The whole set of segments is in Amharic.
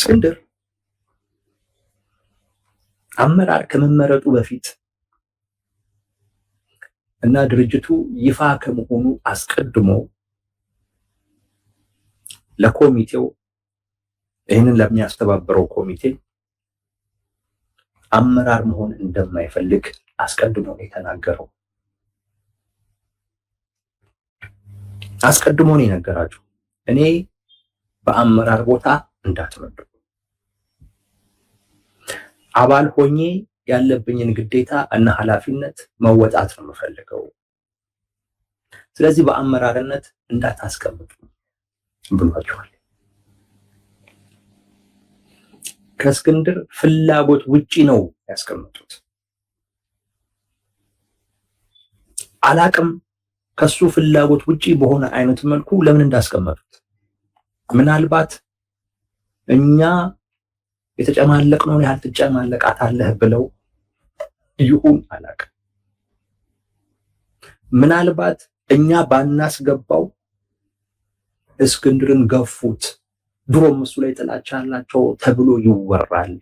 እስክንድር አመራር ከመመረጡ በፊት እና ድርጅቱ ይፋ ከመሆኑ አስቀድሞ ለኮሚቴው ይህንን ለሚያስተባብረው ኮሚቴ አመራር መሆን እንደማይፈልግ አስቀድሞ ነው የተናገረው። አስቀድሞ ነው የነገራቸው። እኔ በአመራር ቦታ እንዳትመድቡ፣ አባል ሆኜ ያለብኝን ግዴታ እና ኃላፊነት መወጣት ነው የምፈልገው። ስለዚህ በአመራርነት እንዳታስቀምጡ ብሏቸዋል። ከእስክንድር ፍላጎት ውጪ ነው ያስቀመጡት። አላቅም ከሱ ፍላጎት ውጪ በሆነ አይነት መልኩ ለምን እንዳስቀመጡት። ምናልባት እኛ የተጨማለቅነውን ያህል ትጨማለቃታለህ ብለው ይሁን አላቅም። ምናልባት እኛ ባናስገባው እስክንድርን ገፉት፣ ድሮም እሱ ላይ ጥላቻ አላቸው ተብሎ ይወራል፣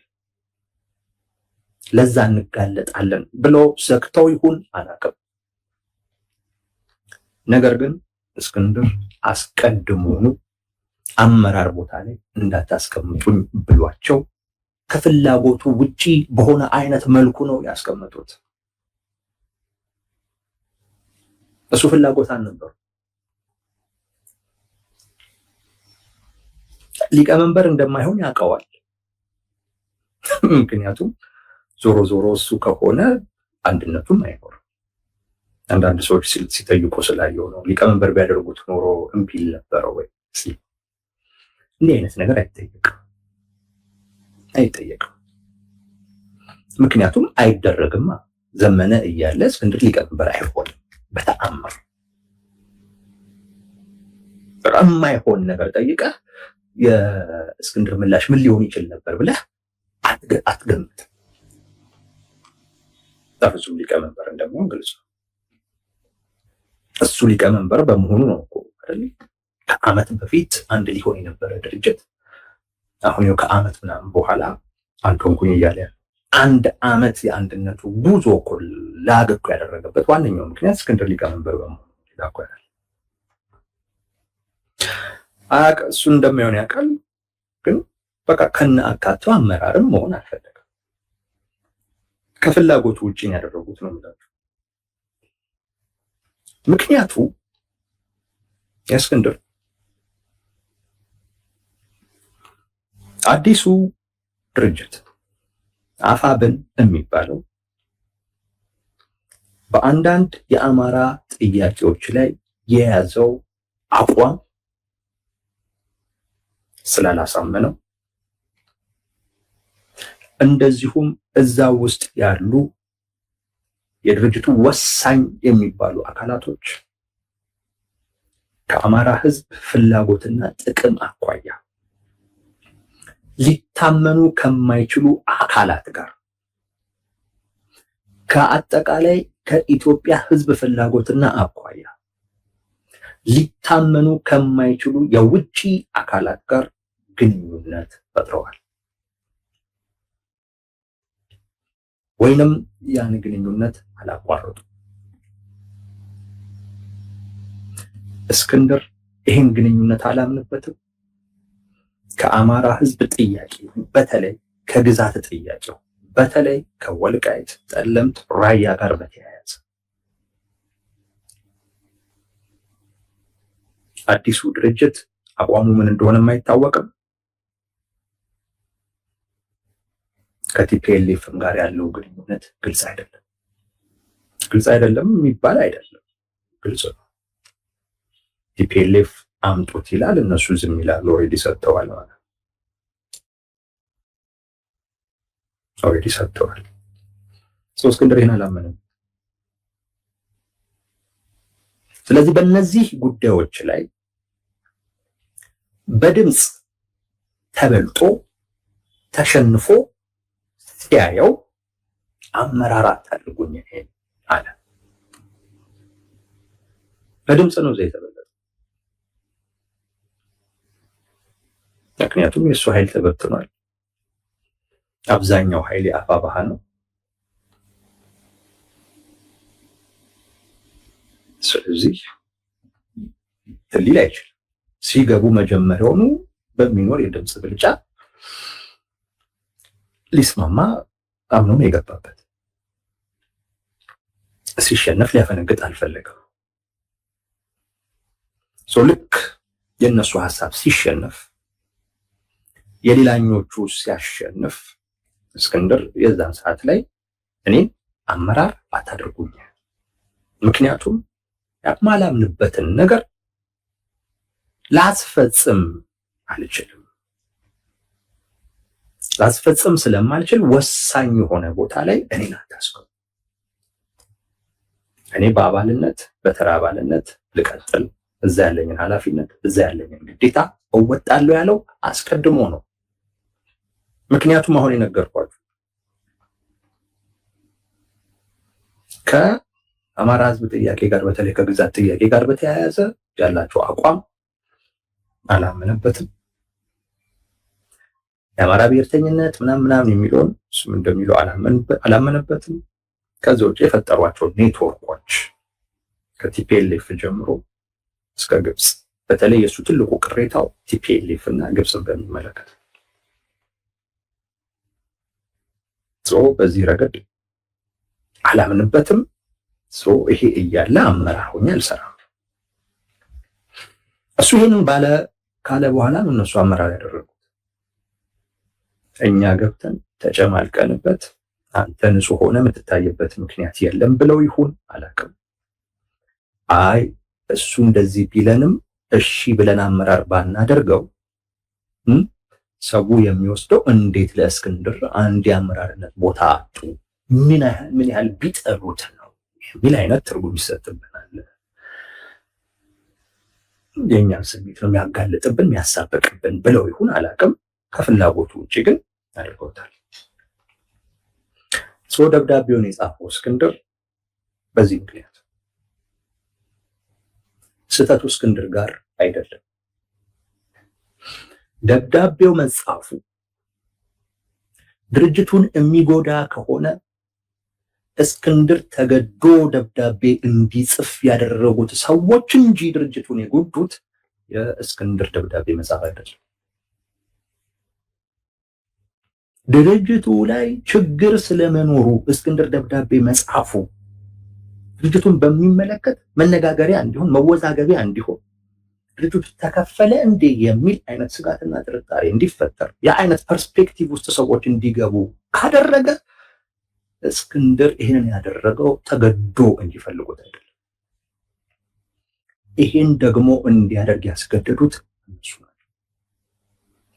ለዛ እንጋለጣለን ብለው ዘግተው ይሁን አላቅም። ነገር ግን እስክንድር አስቀድሞኑ አመራር ቦታ ላይ እንዳታስቀምጡኝ ብሏቸው ከፍላጎቱ ውጪ በሆነ አይነት መልኩ ነው ያስቀመጡት። እሱ ፍላጎት አልነበሩ። ሊቀመንበር እንደማይሆን ያውቀዋል። ምክንያቱም ዞሮ ዞሮ እሱ ከሆነ አንድነቱም አይኖርም። አንዳንድ ሰዎች ሲጠይቁ ስላየው ነው ሊቀመንበር ቢያደርጉት ኖሮ እምቢ ይል ነበረ ወይ? እንዲህ አይነት ነገር አይጠየቅም። ምክንያቱም አይደረግማ። ዘመነ እያለ እስክንድር ሊቀመንበር አይሆንም በተአምር። የማይሆን ነገር ጠይቀህ የእስክንድር ምላሽ ምን ሊሆን ይችል ነበር ብለህ አትገምት። በፍጹም ሊቀመንበር እንደሚሆን ግልጽ ነው። እሱ ሊቀመንበር በመሆኑ ነው እኮ አይደል? ከዓመት በፊት አንድ ሊሆን የነበረ ድርጅት አሁን ከዓመት ምናምን በኋላ አንድ ሆንኩኝ እያለ አንድ ዓመት የአንድነቱ ጉዞ እኮ ላገኩ ያደረገበት ዋነኛው ምክንያት እስክንድር ሊቀመንበር በመሆኑ ላኩ ያለ እሱ እንደማይሆን ያውቃል። ግን በቃ ከነ አካቶ አመራርም መሆን አልፈለገም። ከፍላጎቱ ውጪ ያደረጉት ነው የሚላቸው። ምክንያቱ የእስክንድር አዲሱ ድርጅት አፋብን የሚባለው በአንዳንድ የአማራ ጥያቄዎች ላይ የያዘው አቋም ስላላሳመነው፣ እንደዚሁም እዛ ውስጥ ያሉ የድርጅቱ ወሳኝ የሚባሉ አካላቶች ከአማራ ሕዝብ ፍላጎትና ጥቅም አኳያ ሊታመኑ ከማይችሉ አካላት ጋር ከአጠቃላይ ከኢትዮጵያ ሕዝብ ፍላጎትና አኳያ ሊታመኑ ከማይችሉ የውጪ አካላት ጋር ግንኙነት ፈጥረዋል። ወይንም ያን ግንኙነት አላቋረጡ። እስክንድር ይህን ግንኙነት አላምንበትም። ከአማራ ሕዝብ ጥያቄ በተለይ ከግዛት ጥያቄው በተለይ ከወልቃይት፣ ጠለምት፣ ራያ ጋር በተያያዘ አዲሱ ድርጅት አቋሙ ምን እንደሆነ አይታወቅም። ከቲፒኤልኤፍም ጋር ያለው ግንኙነት ግልጽ አይደለም። ግልጽ አይደለም የሚባል አይደለም፣ ግልጽ ነው። ቲፒኤልኤፍ አምጡት ይላል፣ እነሱ ዝም ይላሉ። ኦልሬዲ ሰጥተዋል ማለት ኦልሬዲ ሰጥተዋል። እስክንድር ይህን አላመንም። ስለዚህ በእነዚህ ጉዳዮች ላይ በድምፅ ተበልጦ ተሸንፎ ሲያየው አመራር አታድርጉኝ አለ። በድምፅ ነው ዘይ ተበለጠ። ምክንያቱም የእሱ ኃይል ተበትኗል። አብዛኛው ኃይል የአፋብኃ ነው። ስለዚህ ሊል አይችልም። ሲገቡ መጀመሪያውኑ በሚኖር የድምፅ ብልጫ ሊስማማ አምኖ ነው የገባበት። ሲሸነፍ ሊያፈነግጥ አልፈለገም። ልክ የእነሱ ሀሳብ ሲሸነፍ የሌላኞቹ ሲያሸንፍ እስክንድር የዛን ሰዓት ላይ እኔን አመራር አታድርጉኝ፣ ምክንያቱም የማላምንበትን ነገር ላስፈጽም አልችልም። ላስፈጽም ስለማልችል ወሳኝ የሆነ ቦታ ላይ እኔን አታስገቡ። እኔ በአባልነት በተራ አባልነት ልቀጥል፣ እዛ ያለኝን ኃላፊነት እዛ ያለኝን ግዴታ እወጣለሁ ያለው አስቀድሞ ነው። ምክንያቱም አሁን የነገርኳችሁ ከአማራ ሕዝብ ጥያቄ ጋር በተለይ ከግዛት ጥያቄ ጋር በተያያዘ ያላቸው አቋም አላመነበትም። የአማራ ብሔርተኝነት ምናምን የሚለውን እሱም እንደሚለው አላመነበትም። ከዚህ ውጭ የፈጠሯቸው ኔትወርኮች ከቲፒኤልኤፍ ጀምሮ እስከ ግብፅ፣ በተለይ የእሱ ትልቁ ቅሬታው ቲፒኤልኤፍ እና ግብፅን በሚመለከት በዚህ ረገድ አላምንበትም። ይሄ እያለ አመራር ሆኜ አልሰራም። እሱ ይሄንን ባለ ካለ በኋላ ነው እነሱ አመራር ያደረጉት። እኛ ገብተን ተጨማልቀንበት አንተ ንጹህ ሆነ የምትታይበት ምክንያት የለም ብለው ይሁን አላውቅም። አይ እሱ እንደዚህ ቢለንም እሺ ብለን አመራር ባናደርገው ሰው የሚወስደው እንዴት ለእስክንድር አንድ የአመራርነት ቦታ አጡ፣ ምን ያህል ቢጠሩት ነው የሚል አይነት ትርጉም ይሰጥብናል። የእኛን ስሜት ነው የሚያጋልጥብን የሚያሳበቅብን ብለው ይሁን አላውቅም። ከፍላጎቱ ውጭ ግን አድርገውታል። ደብዳቤውን የጻፈው እስክንድር በዚህ ምክንያት ስህተቱ እስክንድር ጋር አይደለም። ደብዳቤው መጻፉ ድርጅቱን የሚጎዳ ከሆነ እስክንድር ተገዶ ደብዳቤ እንዲጽፍ ያደረጉት ሰዎች እንጂ ድርጅቱን የጎዱት የእስክንድር ደብዳቤ መጻፍ አይደለም። ድርጅቱ ላይ ችግር ስለመኖሩ እስክንድር ደብዳቤ መጻፉ ድርጅቱን በሚመለከት መነጋገሪያ እንዲሆን መወዛገቢያ እንዲሆን ድርጅቱ ተከፈለ እንዴ የሚል አይነት ስጋትና ጥርጣሬ እንዲፈጠር የአይነት ፐርስፔክቲቭ ውስጥ ሰዎች እንዲገቡ ካደረገ እስክንድር ይህንን ያደረገው ተገዶ እንዲፈልጉት አይደለም። ይህን ደግሞ እንዲያደርግ ያስገደዱት እነሱ ናቸው።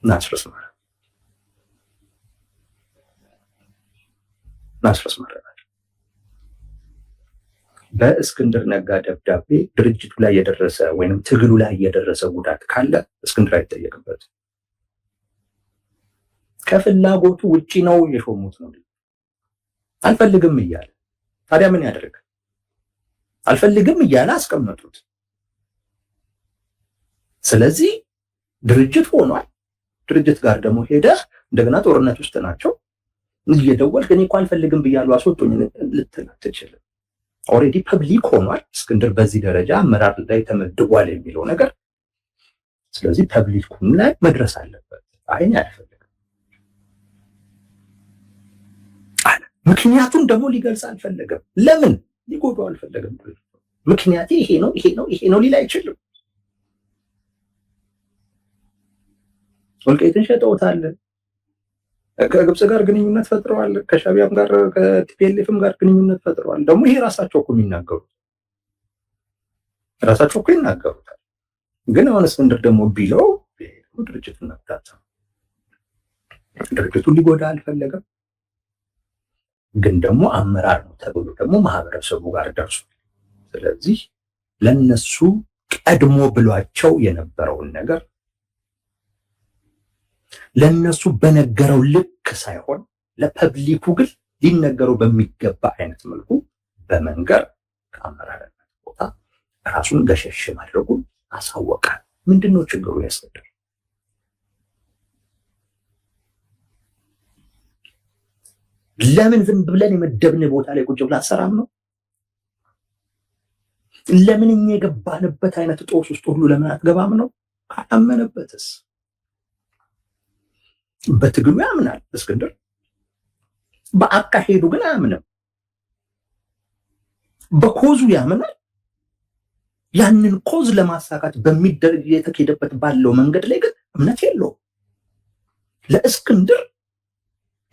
ናስረስ ማረ በእስክንድር ነጋ ደብዳቤ ድርጅቱ ላይ የደረሰ ወይም ትግሉ ላይ የደረሰ ጉዳት ካለ እስክንድር አይጠየቅበት። ከፍላጎቱ ውጪ ነው የሾሙት ነው። አልፈልግም እያለ ታዲያ ምን ያደርግ? አልፈልግም እያለ አስቀመጡት። ስለዚህ ድርጅት ሆኗል። ድርጅት ጋር ደግሞ ሄደህ እንደገና ጦርነት ውስጥ ናቸው እየደወልክ እኔ እኮ አልፈልግም ብያለሁ አስወጡኝ ልትል አትችልም። ኦልሬዲ ፐብሊክ ሆኗል። እስክንድር በዚህ ደረጃ አመራር ላይ ተመድቧል የሚለው ነገር ስለዚህ ፐብሊኩም ላይ መድረስ አለበት። አይን አልፈልግም አለ። ምክንያቱም ደግሞ ሊገልጽ አልፈለገም። ለምን ሊጎዳው አልፈለገም። ምክንያት ይሄ ነው ሊል አይችልም። ወልቃይትን ሸጠውታል። ከግብጽ ጋር ግንኙነት ፈጥረዋል። ከሻቢያም ጋር ከቲፒኤልኤፍም ጋር ግንኙነት ፈጥረዋል። ደግሞ ይሄ ራሳቸው እኮ የሚናገሩት ራሳቸው እኮ ይናገሩታል። ግን አሁን እስክንድር ደግሞ ቢለው ድርጅቱን መግታት ድርጅቱን ሊጎዳ አልፈለገም። ግን ደግሞ አመራር ነው ተብሎ ደግሞ ማህበረሰቡ ጋር ደርሷል። ስለዚህ ለነሱ ቀድሞ ብሏቸው የነበረውን ነገር ለነሱ በነገረው ልክ ሳይሆን ለፐብሊኩ ግን ሊነገረው በሚገባ አይነት መልኩ በመንገር ከአመራርነት ቦታ ራሱን ገሸሽ ማድረጉን አሳወቀ። ምንድነው ችግሩ? ያስገድል ለምን ዝም ብለን የመደብን ቦታ ላይ ቁጭ ብላ አሰራም ነው? ለምን እኛ የገባንበት አይነት ጦስ ውስጥ ሁሉ ለምን አትገባም ነው? ካላመነበትስ? በትግሉ ያምናል እስክንድር፣ በአካሄዱ ግን አያምንም። በኮዙ ያምናል። ያንን ኮዝ ለማሳካት በሚደረግ የተካሄደበት ባለው መንገድ ላይ ግን እምነት የለውም። ለእስክንድር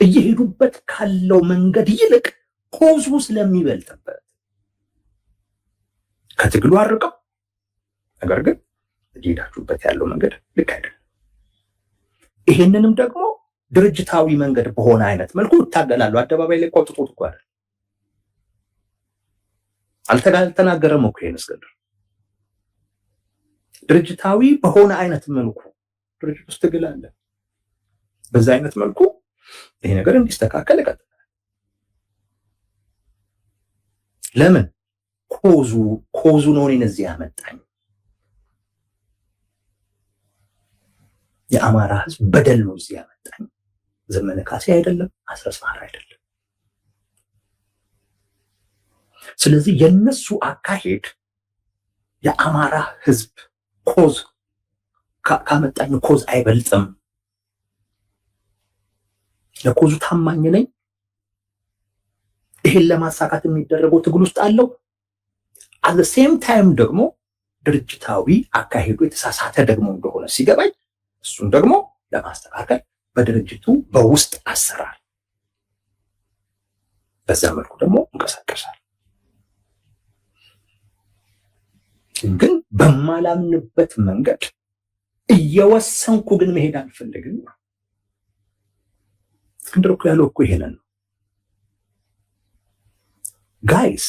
እየሄዱበት ካለው መንገድ ይልቅ ኮዙ ስለሚበልጥበት ከትግሉ አርቀው፣ ነገር ግን እየሄዳችሁበት ያለው መንገድ ልክ አይደለም። ይሄንንም ደግሞ ድርጅታዊ መንገድ በሆነ አይነት መልኩ ይታገላሉ። አደባባይ ላይ ቆጥጦት እኮ አይደል? አልተናገረም እኮ ይሄን እስክንድር። ድርጅታዊ በሆነ አይነት መልኩ ድርጅት ውስጥ ትግል አለ። በዛ አይነት መልኩ ይሄ ነገር እንዲስተካከል ይቀጥላል። ለምን? ኮዙ ነው እኔን እዚህ ያመጣኝ። የአማራ ህዝብ በደል ነው እዚህ ያመጣኝ። ዘመነ ካሴ አይደለም፣ አስረስ ማረ አይደለም። ስለዚህ የነሱ አካሄድ የአማራ ህዝብ ኮዝ ካመጣኝ ኮዝ አይበልጥም። ለኮዙ ታማኝ ነኝ። ይሄን ለማሳካት የሚደረገው ትግል ውስጥ አለው። አት ዘ ሴም ታይም ደግሞ ድርጅታዊ አካሄዱ የተሳሳተ ደግሞ እንደሆነ ሲገባኝ እሱን ደግሞ ለማስተካከል በድርጅቱ በውስጥ አሰራር በዛ መልኩ ደግሞ እንቀሳቀሳል። ግን በማላምንበት መንገድ እየወሰንኩ ግን መሄድ አልፈልግም። እስክንድር እኮ ያለው እኮ ይሄንን ነው ጋይስ።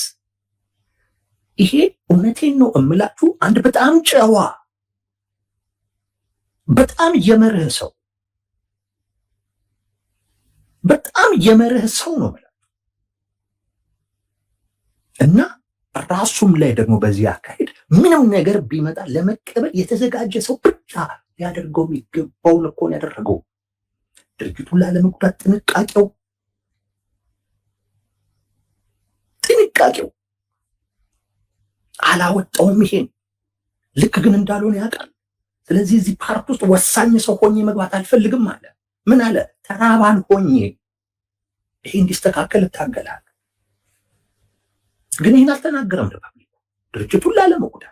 ይሄ እውነቴን ነው እምላችሁ፣ አንድ በጣም ጨዋ በጣም የመርህ ሰው ነው ማለት እና ራሱም ላይ ደግሞ በዚህ አካሄድ ምንም ነገር ቢመጣ ለመቀበል የተዘጋጀ ሰው ብቻ ሊያደርገው የሚገባውን እኮ ነው ያደረገው። ድርጅቱን ላለመጉዳት ጥንቃቄው አላወጣውም። ይሄን ልክ ግን እንዳልሆነ ያውቃል። ስለዚህ እዚህ ፓርት ውስጥ ወሳኝ ሰው ሆኜ መግባት አልፈልግም አለ። ምን አለ? ተራባን ሆኜ ይሄ እንዲስተካከል እታገላለሁ። ግን ይህን አልተናገረም ለፓብሊኩ፣ ድርጅቱን ላለመጉዳት።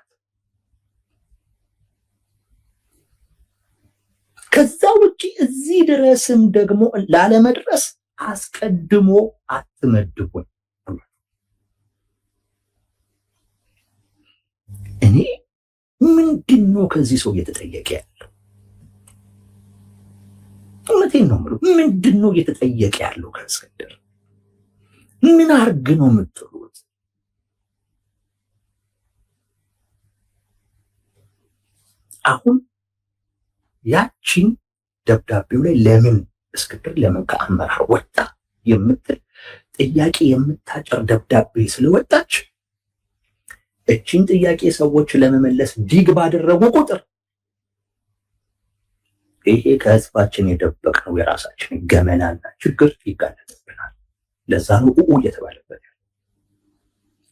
ከዛ ውጪ እዚህ ድረስም ደግሞ ላለመድረስ አስቀድሞ አትመድቡኝ። እኔ ምንድነው ከዚህ ሰው እየተጠየቀ ያለው? እውነቴን ነው የምለው። ምንድነው እየተጠየቀ ያለው ከእስክንድር? ምን አርግ ነው የምትሉት? አሁን ያቺን ደብዳቤው ላይ ለምን እስክንድር ለምን ከአመራር ወጣ የምትል ጥያቄ የምታጭር ደብዳቤ ስለወጣች እቺን ጥያቄ ሰዎች ለመመለስ ዲግ ባደረጉ ቁጥር ይሄ ከህዝባችን የደበቅነው የራሳችን ገመናና ችግር ይጋለጥብናል። ለዛ ነው እየተባለበት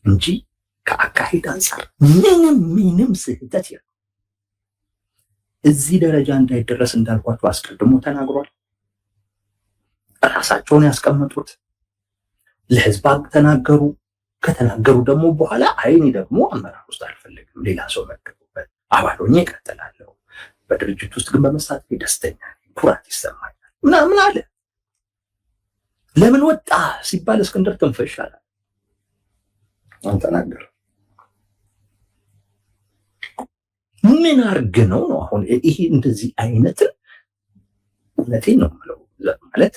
እንጂ ከአካሄድ አንጻር ምንም ስህተት የለም። እዚህ ደረጃ እንዳይደረስ እንዳልኳቸው አስቀድሞ ተናግሯል። ራሳቸውን ያስቀመጡት ለህዝብ ተናገሩ። ከተናገሩ ደግሞ በኋላ አይኔ ደግሞ አመራር ውስጥ አልፈልግም፣ ሌላ ሰው መገቡበት፣ አባል ሆኜ እቀጥላለሁ፣ በድርጅት ውስጥ ግን በመሳተፌ ደስተኛ ነኝ፣ ኩራት ይሰማኛል ምናምን አለ። ለምን ወጣ ሲባል እስክንድር ትንፈሽ አለ። አንተናገር ምን አርግ ነው አሁን ይሄ እንደዚህ አይነትን እውነቴን ነው የምለው ማለት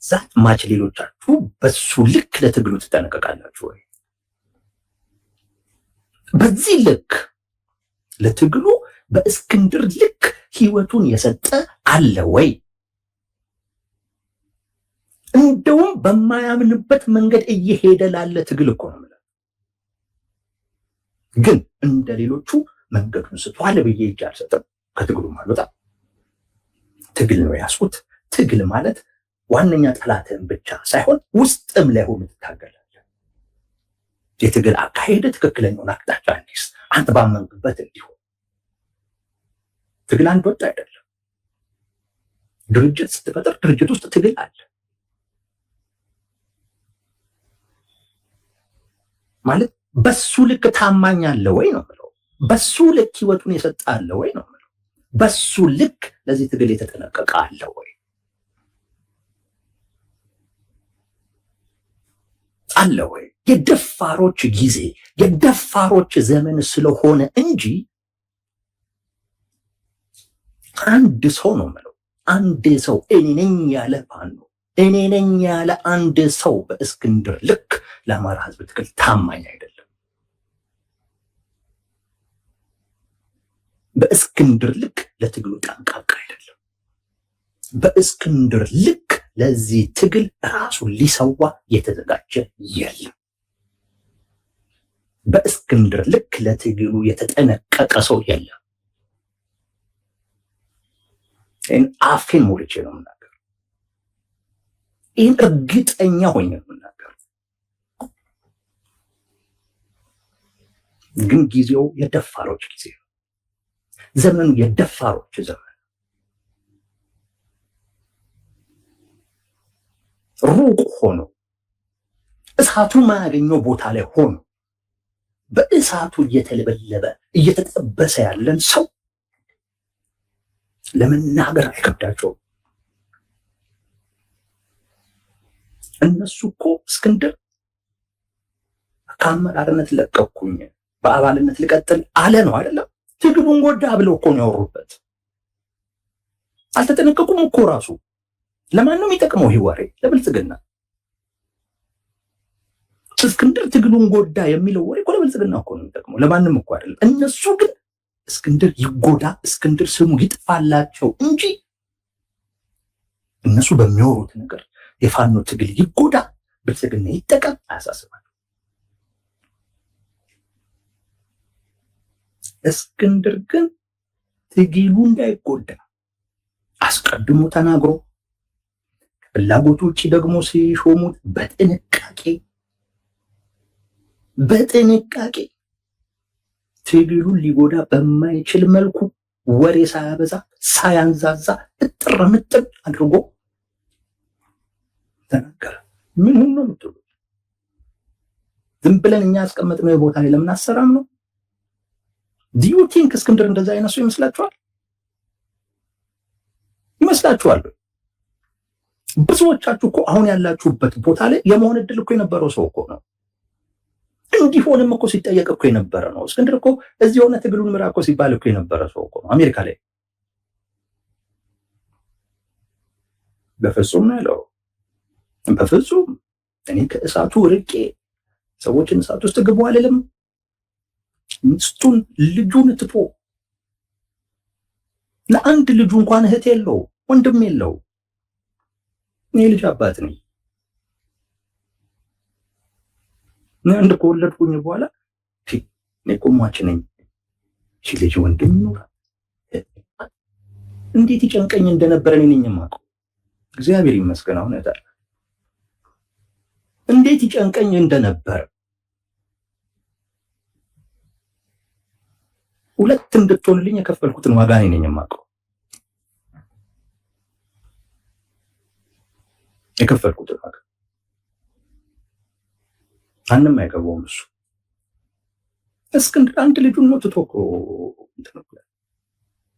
ዛት ማች ሌሎቻችሁ በሱ ልክ ለትግሉ ትጠነቀቃላችሁ ወይ? በዚህ ልክ ለትግሉ በእስክንድር ልክ ህይወቱን የሰጠ አለ ወይ? እንደውም በማያምንበት መንገድ እየሄደ ላለ ትግል እኮ ነው ማለት። ግን እንደ ሌሎቹ መንገዱን ስቷል ብዬ እጅ አልሰጥም። ከትግሉ ማለት ትግል ነው ያስኩት። ትግል ማለት ዋነኛ ጠላትህን ብቻ ሳይሆን ውስጥም ላይ ሁሉ ትታገላለህ። የትግል አካሄድ ትክክለኛውን አቅጣጫ እንዲስ አንተ ባመንክበት እንዲሆን። ትግል አንድ ወጥ አይደለም። ድርጅት ስትፈጥር ድርጅት ውስጥ ትግል አለ ማለት በሱ ልክ ታማኝ አለ ወይ ነው የምለው። በሱ ልክ ህይወቱን የሰጠ አለ ወይ ነው የምለው። በሱ ልክ ለዚህ ትግል የተጠነቀቀ አለ ወይ አለ ወይ? የደፋሮች ጊዜ የደፋሮች ዘመን ስለሆነ እንጂ አንድ ሰው ነው የምለው። አንድ ሰው እኔ ነኝ ያለ ፋኖ እኔ ነኝ ያለ አንድ ሰው በእስክንድር ልክ ለአማራ ህዝብ ትግል ታማኝ አይደለም። በእስክንድር ልክ ለትግሉ ጠንቃቃ አይደለም። በእስክንድር ልክ ለዚህ ትግል ራሱን ሊሰዋ የተዘጋጀ የለም። በእስክንድር ልክ ለትግሉ የተጠነቀቀ ሰው የለም። ይህን አፌን ሞልቼ ነው የምናገር። ይህን እርግጠኛ ሆኜ ነው የምናገር። ግን ጊዜው የደፋሮች ጊዜ ነው። ዘመኑ የደፋሮች ዘመን፣ ሩቅ ሆኖ እሳቱ ማያገኘው ቦታ ላይ ሆኖ በእሳቱ እየተለበለበ እየተጠበሰ ያለን ሰው ለመናገር አይከብዳቸውም። እነሱ እኮ እስክንድር ከአመራርነት ለቀኩኝ በአባልነት ልቀጥል አለ ነው አይደለም? ትግሉን ጎዳ ብለው እኮ ነው ያወሩበት። አልተጠነቀቁም እኮ ራሱ። ለማን ነው የሚጠቅመው ይህ ወሬ? ለብልጽግና። እስክንድር ትግሉን ጎዳ የሚለው ወሬ እኮ ለብልጽግና እኮ ነው የሚጠቅመው፣ ለማንም እኮ አይደለም። እነሱ ግን እስክንድር ይጎዳ፣ እስክንድር ስሙ ይጥፋላቸው እንጂ እነሱ በሚያወሩት ነገር የፋኖ ትግል ይጎዳ፣ ብልጽግና ይጠቀም አያሳስባቸው። እስክንድር ግን ትግሉ እንዳይጎዳ አስቀድሞ ተናግሮ ፍላጎቱ ውጭ ደግሞ ሲሾሙት በጥንቃቄ ትግሉን ሊጎዳ በማይችል መልኩ ወሬ ሳያበዛ ሳያንዛዛ እጥር ምጥን አድርጎ ተናገረ። ምን ሆኖ ነው የምትሉት? ዝም ብለን እኛ ያስቀመጥነው ቦታ ላይ ለምን አሰራም ነው? ዲዩ ቲንክ እስክንድር እንደዛ አይነሱ ይመስላችኋል? ብዙዎቻችሁ እኮ አሁን ያላችሁበት ቦታ ላይ የመሆን እድል እኮ የነበረው ሰው እኮ ነው። እንዲሆንም እኮ ሲጠየቅ እኮ የነበረ ነው። እስክንድር እኮ እዚህ የሆነ ትግሉን ምራ እኮ ሲባል እኮ የነበረ ሰው እኮ ነው። አሜሪካ ላይ በፍጹም ነው ያለው። በፍጹም እኔ ከእሳቱ ርቄ ሰዎችን እሳት ውስጥ ግቡ አልልም። ሚስቱን ልጁን ትቶ ለአንድ ልጁ እንኳን እህት የለው ወንድም የለው። እኔ ልጅ አባት ነኝ። አንድ ከወለድኩኝ በኋላ እኔ እኮ ሟች ነኝ። እሺ ልጅ ወንድም ይኖራል። እንዴት ይጨንቀኝ እንደነበረ እኔ ነኝ የማውቀው። እግዚአብሔር ይመስገን አሁን ያታል። እንዴት ይጨንቀኝ እንደነበረ ሁለት እንድትሆንልኝ የከፈልኩትን ዋጋ እኔ ነኝ የማውቀው። የከፈልኩትን ዋጋ ማንም አይገባውም። እሱ እስክንድር አንድ ልጁን ነው ትቶ እኮ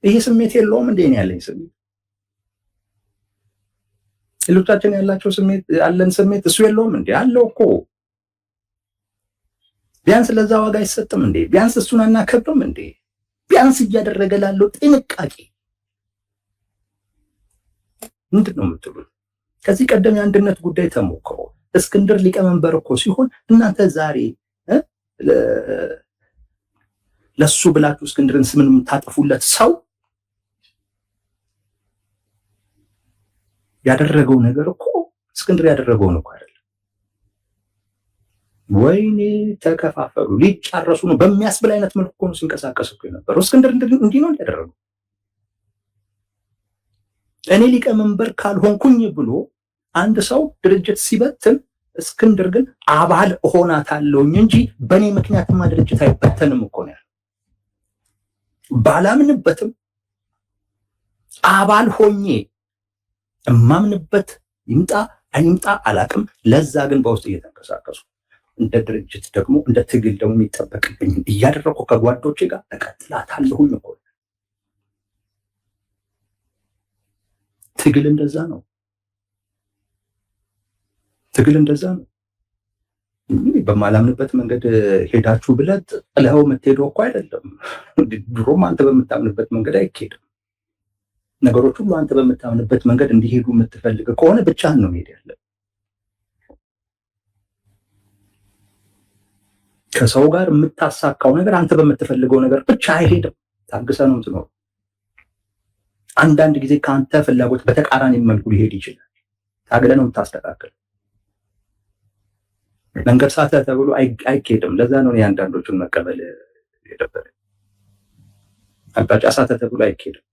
ይሄ ስሜት የለውም እንዴ? እኔ ያለኝ ስሜት ሌሎቻችን ያላቸው ስሜት ያለን ስሜት እሱ የለውም እንዴ? አለው እኮ። ቢያንስ ለዛ ዋጋ አይሰጥም እንዴ? ቢያንስ እሱን አናከብርም እንዴ? ቢያንስ እያደረገ ላለው ጥንቃቄ ምንድን ነው የምትሉት? ከዚህ ቀደም የአንድነት ጉዳይ ተሞክሮ እስክንድር ሊቀመንበር እኮ ሲሆን እናንተ ዛሬ ለሱ ብላችሁ እስክንድርን ስምን የምታጠፉለት ሰው ያደረገው ነገር እኮ እስክንድር ያደረገውን እኮ አይደለም። ወይኔ ተከፋፈሉ ሊጫረሱ ነው በሚያስብል አይነት መልኩ ነው ሲንቀሳቀስ እኮ የነበረው። እስክንድር እንዲህ ነው ያደረገው። እኔ ሊቀመንበር ካልሆንኩኝ ብሎ አንድ ሰው ድርጅት ሲበትን እስክንድር ግን አባል እሆናታለሁኝ እንጂ በእኔ ምክንያትማ ድርጅት አይበተንም እኮ ነው ያለው። ባላምንበትም አባል ሆኜ እማምንበት ይምጣ አይምጣ አላቅም። ለዛ ግን በውስጥ እየተንቀሳቀሱ እንደ ድርጅት ደግሞ እንደ ትግል ደግሞ የሚጠበቅብኝ እያደረኩ ከጓዶቼ ጋር እቀጥላታለሁኝ እኮ። ትግል እንደዛ ነው። ትግል እንደዛ ነው። በማላምንበት መንገድ ሄዳችሁ ብለህ ጥለኸው የምትሄደው እኮ አይደለም። ድሮም አንተ በምታምንበት መንገድ አይኬድም። ነገሮች ሁሉ አንተ በምታምንበት መንገድ እንዲሄዱ የምትፈልግ ከሆነ ብቻህን ነው መሄድ ያለ። ከሰው ጋር የምታሳካው ነገር አንተ በምትፈልገው ነገር ብቻ አይሄድም። ታግሰህ ነው የምትኖረው። አንዳንድ ጊዜ ከአንተ ፍላጎት በተቃራኒ መልኩ ሊሄድ ይችላል። ታግለህ ነው የምታስተካክል። መንገድ ሳተ ተብሎ አይኬድም። ለዛ ነው የአንዳንዶቹን መቀበል የደበረ። አቅጣጫ ሳተ ተብሎ አይኬድም።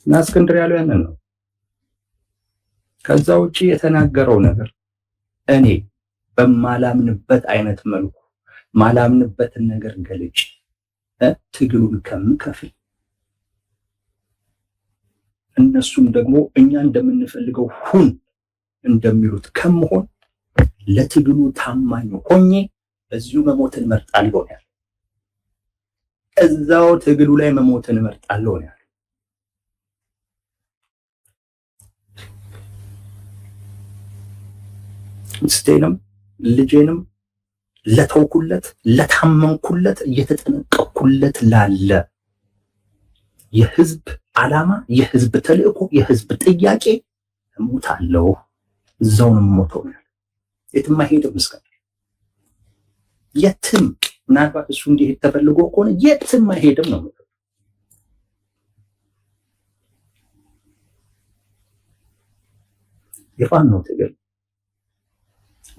እና እስክንድር ያለው ያንን ነው። ከዛ ውጪ የተናገረው ነገር እኔ በማላምንበት አይነት መልኩ ማላምንበትን ነገር ገልጭ ትግሉን ከምከፍል እነሱም ደግሞ እኛ እንደምንፈልገው ሁን እንደሚሉት ከመሆን ለትግሉ ታማኝ ሆኜ በዚሁ መሞትን እመርጣለሁ ነው ያለው። እዛው ትግሉ ላይ መሞትን እመርጣለሁ ነው ያለው። ሚስቴንም ልጄንም ለተውኩለት ለታመንኩለት እየተጠነቀቅኩለት ላለ የህዝብ ዓላማ፣ የህዝብ ተልእኮ፣ የህዝብ ጥያቄ እሞታለሁ። እዛው ነው የምሞተው። የትም አይሄድም። እስክንድር የትም፣ ምናልባት እሱ እንዲሄድ ተፈልጎ ከሆነ የትም አይሄድም ነው። የፋኖ ትግል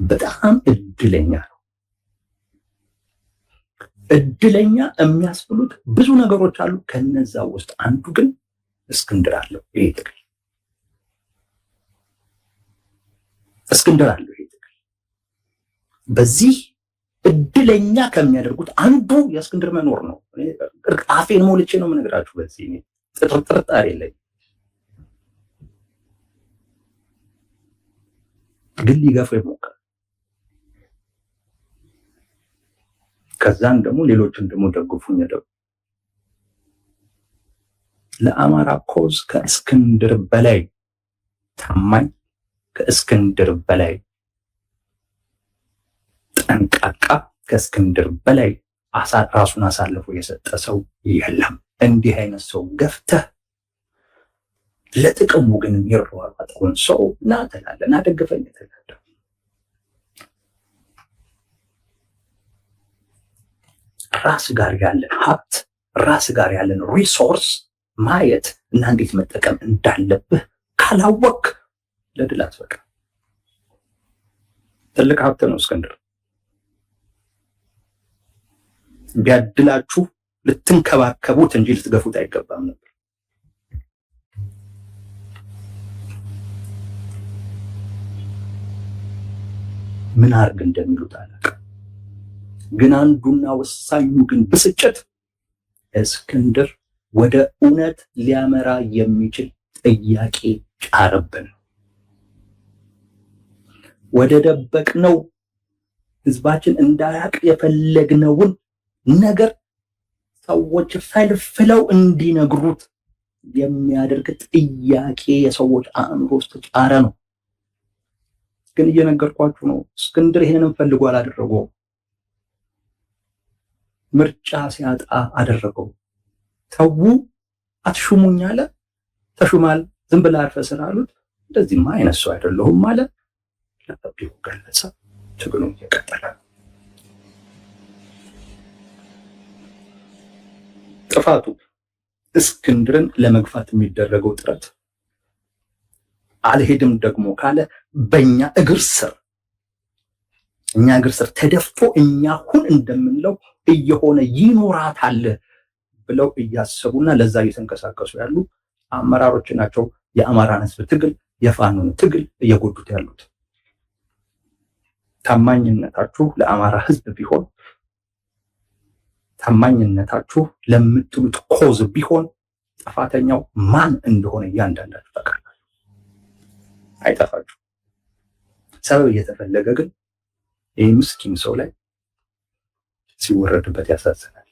በጣም እድለኛ ነው። እድለኛ የሚያስብሉት ብዙ ነገሮች አሉ። ከነዛ ውስጥ አንዱ ግን እስክንድር አለው። ይሄ ትግል እስክንድር አለው። ይሄ ትግል በዚህ እድለኛ ከሚያደርጉት አንዱ የእስክንድር መኖር ነው። አፌን ሞልቼ ነው የምነግራችሁ። በዚህ ጥርጣሬ የለኝም። ግን ሊገፋው ይሞክራል። ከዛም ደግሞ ሌሎችን ደግሞ ደግፉኝ ደግሞ ለአማራ ኮዝ ከእስክንድር በላይ ታማኝ፣ ከእስክንድር በላይ ጠንቃቃ፣ ከእስክንድር በላይ ራሱን አሳልፎ የሰጠ ሰው የለም። እንዲህ አይነት ሰው ገፍተህ ለጥቅሙ ግን የሚሯሯጠውን ሰው ና ትላለህ፣ ና ደግፈኝ ትላለህ። ራስ ጋር ያለን ሀብት፣ ራስ ጋር ያለን ሪሶርስ ማየት እና እንዴት መጠቀም እንዳለብህ ካላወቅ ለድል አትበቃም። ትልቅ ሀብት ነው እስክንድር። ቢያድላችሁ ልትንከባከቡት እንጂ ልትገፉት አይገባም ነበር። ምን አርግ እንደሚሉት አላውቅም። ግን አንዱና ወሳኙ ግን ብስጭት እስክንድር ወደ እውነት ሊያመራ የሚችል ጥያቄ ጫረብን። ወደ ደበቅነው ህዝባችን እንዳያውቅ የፈለግነውን ነገር ሰዎች ፈልፍለው እንዲነግሩት የሚያደርግ ጥያቄ የሰዎች አእምሮ ውስጥ ጫረ ነው። ግን እየነገርኳችሁ ነው። እስክንድር ይሄንን ፈልጎ አላደረገውም። ምርጫ ሲያጣ አደረገው። ተው አትሹሙኝ አለ። ተሹማል። ዝም ብለህ አርፈህ ስራ አሉት። እንደዚህማ አይነት ሰው አይደለሁም አለ። ለጠቢው ገለጸ። ትግሉም እየቀጠለ ጥፋቱ እስክንድርን ለመግፋት የሚደረገው ጥረት አልሄድም ደግሞ ካለ በእኛ እግር ስር ተደፍቶ እኛ ሁን እንደምንለው እየሆነ ይኖራታል ብለው እያሰቡና ለዛ እየተንቀሳቀሱ ያሉ አመራሮች ናቸው የአማራን ህዝብ ትግል የፋኖን ትግል እየጎዱት ያሉት። ታማኝነታችሁ ለአማራ ህዝብ ቢሆን፣ ታማኝነታችሁ ለምትሉት ኮዝ ቢሆን ጥፋተኛው ማን እንደሆነ እያንዳንዳችሁ ታውቃላችሁ። አይጠፋችሁ። ሰበብ እየተፈለገ ግን ይህ ምስኪን ሰው ላይ ሲወረድበት ያሳዝናል።